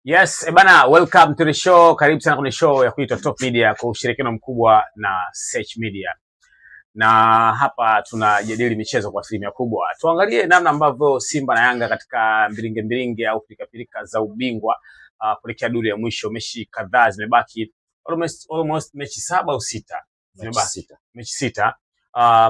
Yes, bana, welcome to the show. Karibu sana kwenye show ya kuitwa Top Media kwa ushirikiano mkubwa na Search Media. Na hapa tunajadili michezo kwa asilimia kubwa. Tuangalie namna ambavyo Simba na Yanga katika mbilinge au pilika za ubingwa kuelekea duru ya mwisho. Mechi kadhaa zimebaki, almost mechi 7 au 6 zimebaki. Mechi 6.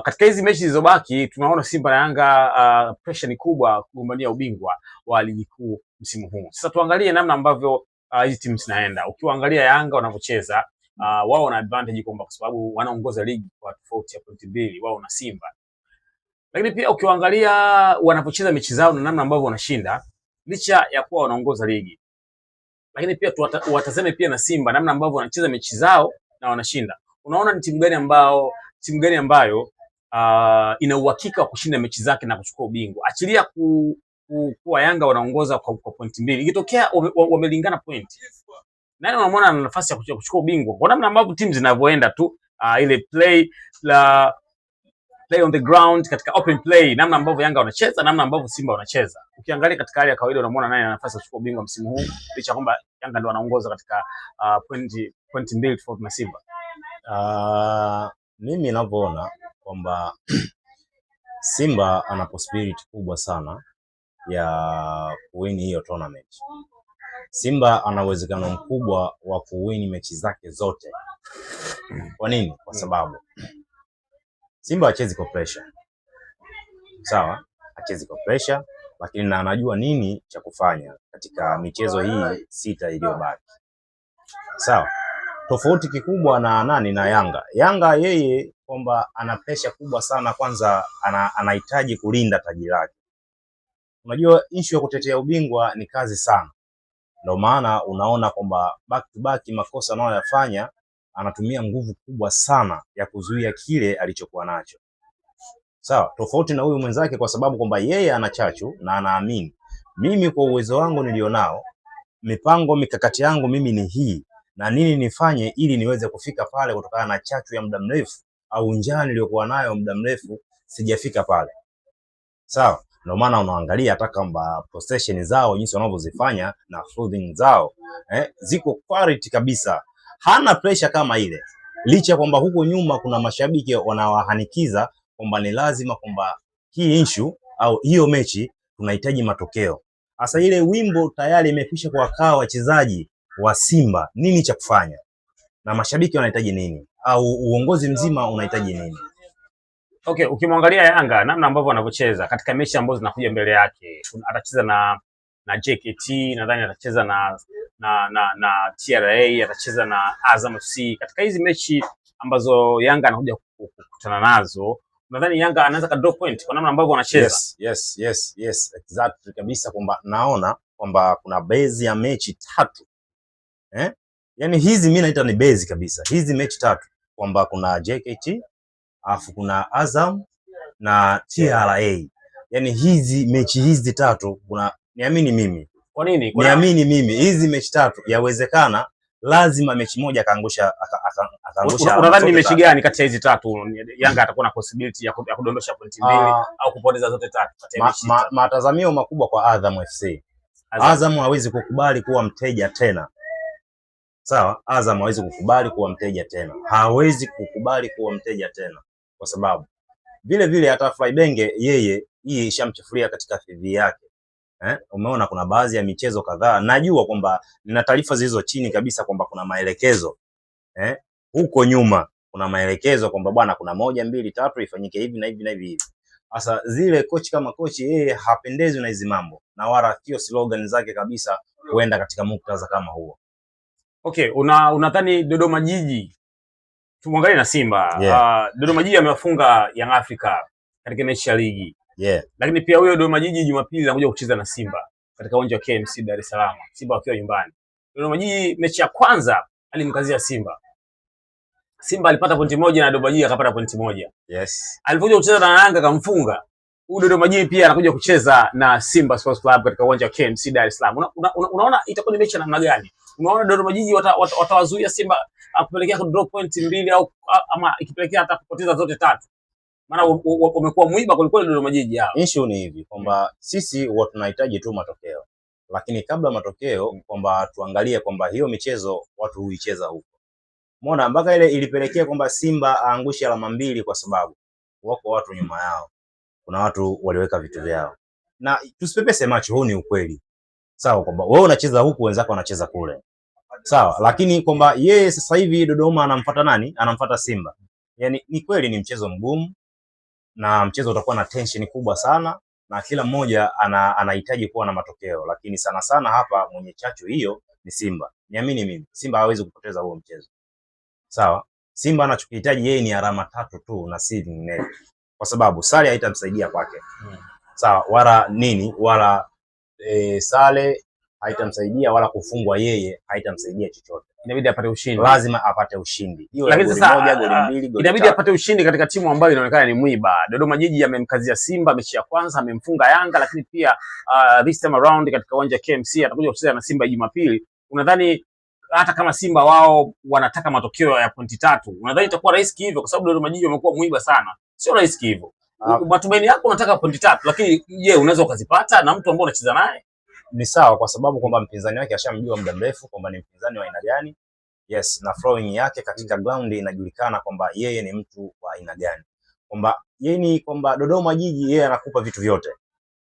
Katika hizi mechi zilizobaki tunaona Simba na Yanga pressure ni kubwa kugombania ubingwa wa ligi kuu msimu huu. Sasa tuangalie namna ambavyo hizi timu zinaenda. Ukiangalia Yanga wanavyocheza, wao wana advantage kwamba kwa sababu wanaongoza ligi kwa tofauti ya pointi 2 wao na Simba. Lakini pia ukiangalia wanapocheza mechi zao na namna ambavyo wanashinda licha ya kuwa wanaongoza ligi. Lakini pia watazame pia na Simba namna ambavyo wanacheza mechi zao na wanashinda. Unaona ni timu gani ambayo ina uhakika wa kushinda mechi zake na kuchukua ubingwa. Achilia kuwa Yanga wanaongoza kwa pointi 2. Ikitokea wamelingana point, nani unamwona ana nafasi ya kuchukua ubingwa? Kwa namna ambavyo timu zinavyoenda tu, ile play on the ground, katika open play, namna ambavyo Yanga wanacheza, namna ambavyo Simba wanacheza. Ukiangalia katika hali ya kawaida unamwona nani ana nafasi ya kuchukua ubingwa msimu huu, licha kwamba Yanga ndio wanaongoza katika pointi 2 tofauti na Simba. Mimi ninavyoona kwamba Simba ana possibility kubwa sana ya kuwini hiyo tournament. Simba ana uwezekano mkubwa wa kuwini mechi zake zote. Kwa nini? Kwa sababu Simba hachezi kwa pressure. Sawa? Hachezi kwa pressure, lakini na anajua nini cha kufanya katika michezo hii 6 iliyobaki. Sawa? Tofauti kikubwa na nani na Yanga. Yanga yeye kwamba ana pressure kubwa sana, kwanza anahitaji kulinda taji lake. Unajua issue ya kutetea ubingwa ni kazi sana. Ndio maana unaona kwamba back to back makosa anayoyafanya, anatumia nguvu kubwa sana ya kuzuia kile alichokuwa nacho. Sawa, tofauti na huyu mwenzake kwa sababu kwamba yeye ana chachu na anaamini mimi kwa uwezo wangu nilionao, mikakati yangu mimi ni hii na nini nifanye ili niweze kufika pale, kutokana na chachu ya muda mrefu au njaa niliyokuwa nayo muda mrefu sijafika pale. Sawa, ndio maana unaangalia hata kwamba possession zao jinsi wanavyozifanya na fielding zao ziko quality kabisa. Hana pressure kama ile, licha kwamba huko nyuma kuna mashabiki wanawahanikiza kwamba ni lazima kwamba hii issue au hiyo mechi tunahitaji matokeo. Sasa ile wimbo tayari imekwisha kuwakaa wachezaji wa Simba nini cha kufanya na mashabiki wanahitaji nini au uongozi mzima unahitaji nini. Okay, ukimwangalia Yanga namna ambavyo anavyocheza katika mechi ambazo zinakuja mbele yake, atacheza na JKT, nadhani atacheza na TRA, atacheza na Azam FC. Katika hizi mechi ambazo Yanga anakuja kukutana nazo, nadhani Yanga anaweza ka drop point kwa namna ambavyo anacheza. Yes, exactly kabisa, kwamba naona kwamba kuna base ya mechi 3. Yaani hizi mimi naita ni base kabisa. Hizi mechi 3 kwamba kuna JKT, afu kuna Azam na TRA. Yaani hizi mechi hizi 3 kuna niamini mimi. Kwa nini? Niamini mimi hizi mechi 3 yawezekana lazima mechi moja akaangusha. Unadhani ni mechi gani kati ya hizi 3 Yanga atakuwa na possibility ya kudondosha pointi 2 au kupoteza zote 3 kati ya mechi? Matazamio makubwa kwa Azam FC. Azam hawezi kukubali kuwa mteja tena. Sawa, Azam hawezi kukubali kuwa mteja tena. Hawezi kukubali kuwa mteja tena. Kwa sababu vile hata Flybenge yeye hii ishamchafulia katika CV yake. Umeona kuna baadhi ya michezo kadhaa najua kwamba nina taarifa zilizo chini kabisa kwamba kuna maelekezo huko nyuma, kuna maelekezo kwamba bwana kuna 1 2 3 ifanyike hivi na hivi na hivi. Sasa zile coach kama coach yeye hapendezwi na hizi mambo na wala sio slogan zake kabisa kuenda katika muktadha kama huo. Okay, unadhani Dodoma Jiji, tumwangalie na Simba. Dodoma Jiji amewafunga Young Africa katika mechi ya ligi. Lakini pia huyo Dodoma Jiji Jumapili anakuja kucheza na Simba katika uwanja wa KMC Dar es Salaam. Simba wakiwa nyumbani. Dodoma Jiji mechi ya kwanza alimkazia Simba. Simba alipata pointi 1 na Dodoma Jiji akapata pointi 1. Alipokuja kucheza na Yanga akamfunga. Huyo Dodoma Jiji pia anakuja kucheza na Simba Sports Club katika uwanja wa KMC Dar es Salaam. Unaona itakuwa ni mechi ya namna gani? Unaona Dodoma Jiji watawazuia Simba kupelekea drop point 2 au ama ikipelekea hata kupoteza zote 3? Maana wamekuwa mwiba kuliko Dodoma Jiji hao. Issue ni hivi kwamba sisi huwa tunahitaji tu matokeo. lakini kabla matokeo kwamba tuangalie kwamba hiyo michezo watu huicheza huko. Umeona mpaka ile ilipelekea kwamba Simba aangushe alama 2 kwa sababu wako watu nyuma yao. Kuna watu waliweka vitu vyao. Na tusipepese macho, huu ni ukweli. Sawa, kwamba wewe unacheza huku wenzako wanacheza kule. Sawa, lakini kwamba yeye sasa hivi Dodoma anamfuata nani? Anamfuata Simba. Yaani ni kweli ni mchezo mgumu na mchezo utakuwa na tension kubwa sana na kila mmoja anahitaji kuwa na matokeo, lakini sana sana hapa mwenye chachu hiyo ni Simba. Niamini mimi, Simba hawezi kupoteza huo mchezo. Sawa? Simba anachokihitaji yeye ni alama 3 tu na si vinginevyo. Kwa sababu sare haitamsaidia kwake. Sawa, wala sare haitamsaidia wala kufungwa yeye haitamsaidia chochote. Inabidi apate ushindi. Lazima apate ushindi. Hiyo lakini sasa moja, goli 2, goli inabidi apate ushindi katika timu ambayo inaonekana ni mwiba. Dodoma Jiji amemkazia Simba mechi ya kwanza, amemfunga Yanga, lakini pia this time around katika uwanja wa KMC atakuja kucheza na Simba Jumapili. Unadhani hata kama Simba wao wanataka matokeo ya pointi 3, unadhani itakuwa rahisi hivyo? Kwa sababu Dodoma Jiji wamekuwa mwiba sana. Sio rahisi hivyo. Matumaini yako unataka pointi 3, lakini je, unaweza ukazipata na mtu ambaye unacheza naye? Ni sawa kwa sababu kwamba mpinzani wake ashamjua muda mrefu kwamba ni mpinzani wa aina gani. Yes, na throwing yake katika ground inajulikana kwamba yeye ni mtu wa aina gani. Kwamba yeye ni kwamba Dodoma Jiji yeye anakupa vitu vyote.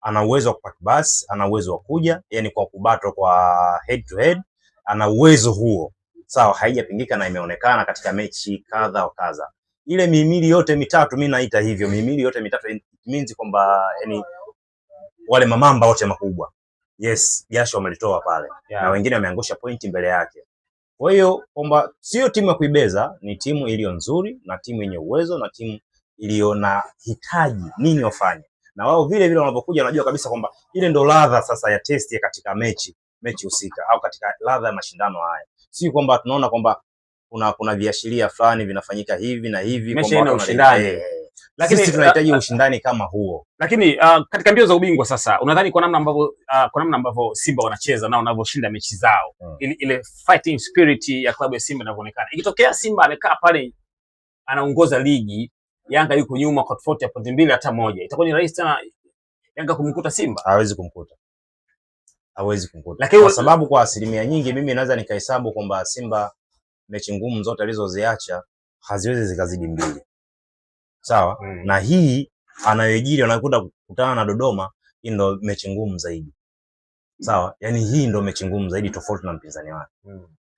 Ana uwezo wa kupack bus, ana uwezo wa kuja, yani kwa kubato kwa head to head, ana uwezo huo. Sawa, haijapingika na imeonekana katika mechi kadha wa kadha. Ile mihimili yote mitatu mimi naita hivyo, mihimili yote mitatu it means kwamba yani wale mamamba wote makubwa. Yes, jasho wamelitoa pale. Yeah. Na wengine wameangusha pointi mbele yake. Kwa hiyo kwamba sio timu ya kuibeza, ni timu iliyo nzuri na timu yenye uwezo na timu iliyo na hitaji nini wafanye. Na wao vile vile wanapokuja wanajua kabisa kwamba ile ndo ladha sasa ya test ya katika mechi husika au katika ladha ya mashindano haya. Si kwamba tunaona kwamba kuna viashiria fulani vinafanyika hivi na hivi kwamba ushindani. Lakini sisi tunahitaji ushindani kama huo. Lakini katika mbio za ubingwa sasa, unadhani kwa namna ambavyo Simba wanacheza na wanavyoshinda mechi zao, ile fighting spirit ya klabu ya Simba inavyoonekana. Ikitokea Simba amekaa pale anaongoza ligi, Yanga yuko nyuma kwa tofauti ya pointi 2 hata moja, itakuwa ni rahisi sana Yanga kumkuta Simba? Hawezi kumkuta. Lakini kwa sababu kwa asilimia nyingi mimi naweza nikahesabu kwamba Simba mechi ngumu zote alizoziacha haziwezi zikazidi 2. Sawa? Na hii anayojiri anakuta kukutana na Dodoma, hii ndo mechi ngumu zaidi. Sawa? Yaani hii ndo mechi ngumu zaidi tofauti na mpinzani wake.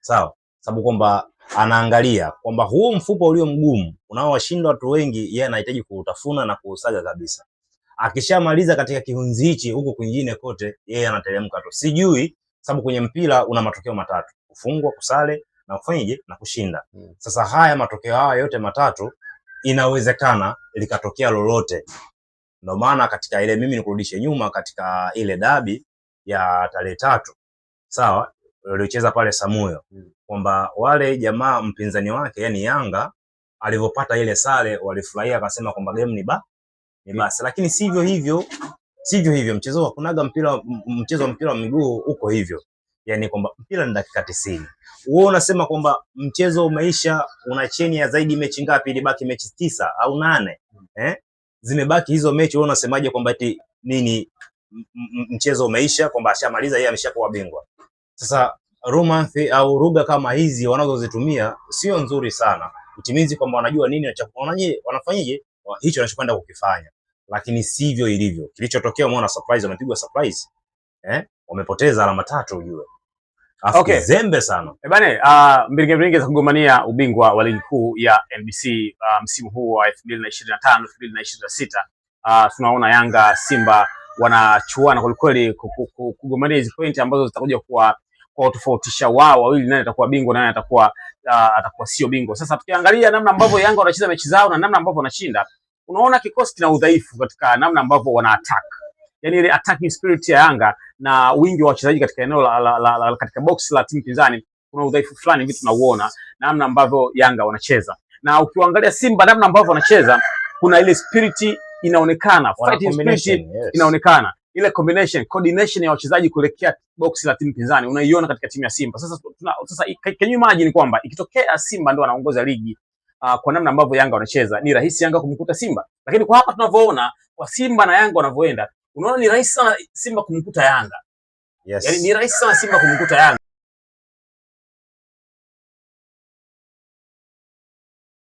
Sawa? Sababu kwamba anaangalia kwamba huo mfupa ulio mgumu unaowashinda watu wengi, yeye anahitaji kuutafuna na kuusaga kabisa. Akishamaliza katika kihunzi hichi huko kwingine kote, yeye anateremka tu. Sijui sababu kwenye mpira una matokeo 3: kufungwa, kusale na kufanyaje na kushinda. Sasa haya matokeo haya yote 3 inawezekana likatokea lolote. Ndio maana katika ile mimi nikurudishe nyuma katika ile dabi ya tarehe 3, sawa, waliocheza pale Samuyo, kwamba wale jamaa mpinzani wake yani Yanga alivyopata ile sare walifurahia, akasema kwamba game ni basi, lakini sivyo hivyo mchezo hakunaga mchezo wa mpira wa miguu uko hivyo. Yani kwamba mpira ni dakika 90. Wewe unasema kwamba mchezo umeisha, una cheni ya zaidi mechi ngapi? Ilibaki mechi 9 au 8. Zimebaki hizo mechi, wewe unasemaje kwamba eti nini mchezo umeisha, kwamba ashamaliza yeye ameshakuwa bingwa? Sasa romance au lugha kama hizi wanazozitumia sio nzuri sana. Itimizi kwamba wanajua nini wanafanyaje hicho wanachokwenda kukifanya, lakini sivyo ilivyo. Kilichotokea umeona surprise, wamepigwa surprise. Wamepoteza alama 3 ujue. Okay. Zembe sana. Mbilinge za kugombania ubingwa wa ligi kuu ya NBC msimu huu wa 2025 2026. Tunaona Yanga Simba wanachuana kwa kweli kugombania hizo pointi ambazo zitakuja kwa tofautisha wao wawili, nani atakuwa bingwa na nani atakuwa sio bingwa. Sasa tukiangalia namna ambavyo Yanga wanacheza mechi zao na namna ambavyo wanashinda, unaona kikosi kina udhaifu katika namna ambavyo wana attack. Yaani ile attacking spirit ya Yanga na wingi wa wachezaji katika eneo katika box la timu pinzani, kuna udhaifu fulani vitu tunauona namna ambavyo Yanga wanacheza. Na ukiangalia Simba namna ambavyo wanacheza, kuna ile spirit inaonekana, fighting spirit, yes. Inaonekana ile coordination ya wachezaji kuelekea box la timu pinzani unaiona katika timu ya Simba. Sasa can you imagine kwamba ikitokea Simba ndio anaongoza ligi kwa namna ambavyo Yanga wanacheza, ni rahisi Yanga kumkuta Simba? Lakini kwa hapa tunavyoona kwa Simba na Yanga wanavyoenda, unaona ni rahisi sana Simba kumkuta Yanga. Yes. Yaani ni rahisi sana Simba kumkuta Yanga.